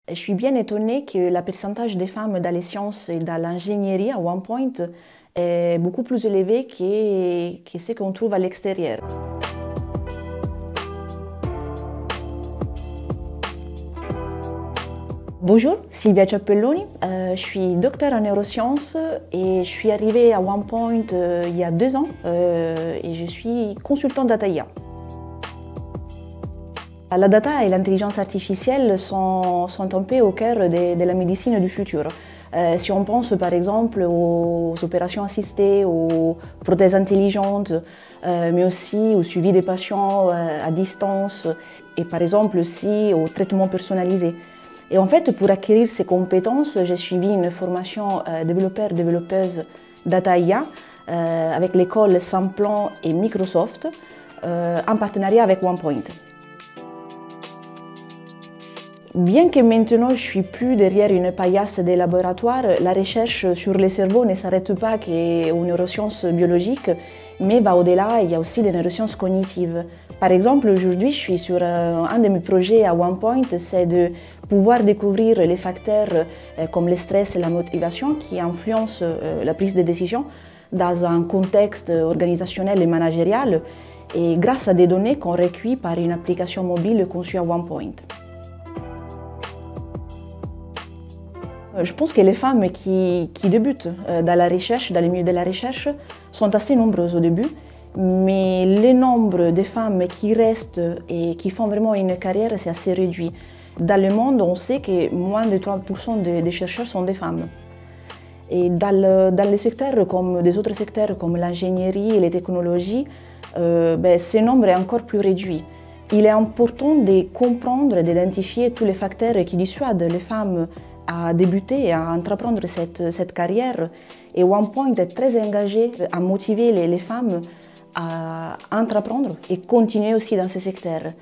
Je suis bien étonnée que le pourcentage des femmes dans les sciences et dans l'ingénierie à OnePoint est beaucoup plus élevé que ce qu'on trouve à l'extérieur. Bonjour, Silvia Ciappelloni, je suis docteur en neurosciences et je suis arrivée à OnePoint il y a 2 ans et je suis consultante data IA. La data et l'intelligence artificielle sont un peu au cœur de la médecine du futur. Si on pense par exemple aux opérations assistées, aux prothèses intelligentes, mais aussi au suivi des patients à distance et par exemple aussi au traitement personnalisé. Et en fait, pour acquérir ces compétences, j'ai suivi une formation développeur-développeuse Data IA avec l'école Samplan et Microsoft en partenariat avec OnePoint. Bien que maintenant je ne suis plus derrière une paillasse des laboratoires, la recherche sur les cerveaux ne s'arrête pas qu'aux neurosciences biologiques, mais va au-delà, il y a aussi les neurosciences cognitives. Par exemple, aujourd'hui, je suis sur un de mes projets à OnePoint, c'est de pouvoir découvrir les facteurs comme le stress et la motivation qui influencent la prise de décision dans un contexte organisationnel et managérial, et grâce à des données qu'on recueille par une application mobile conçue à OnePoint. Je pense que les femmes qui débutent dans la recherche, dans le milieu de la recherche, sont assez nombreuses au début, mais le nombre de femmes qui restent et qui font vraiment une carrière, c'est assez réduit. Dans le monde, on sait que moins de 3% des chercheurs sont des femmes. Et dans les secteurs comme des autres secteurs comme l'ingénierie et les technologies, ce nombre est encore plus réduit. Il est important de comprendre et d'identifier tous les facteurs qui dissuadent les femmes à débuter et à entreprendre cette carrière. Et OnePoint est très engagé à motiver les femmes à entreprendre et continuer aussi dans ces secteurs.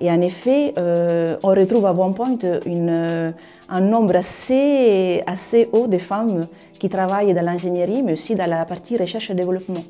Et en effet, on retrouve à OnePoint un nombre assez haut de femmes qui travaillent dans l'ingénierie, mais aussi dans la partie recherche et développement.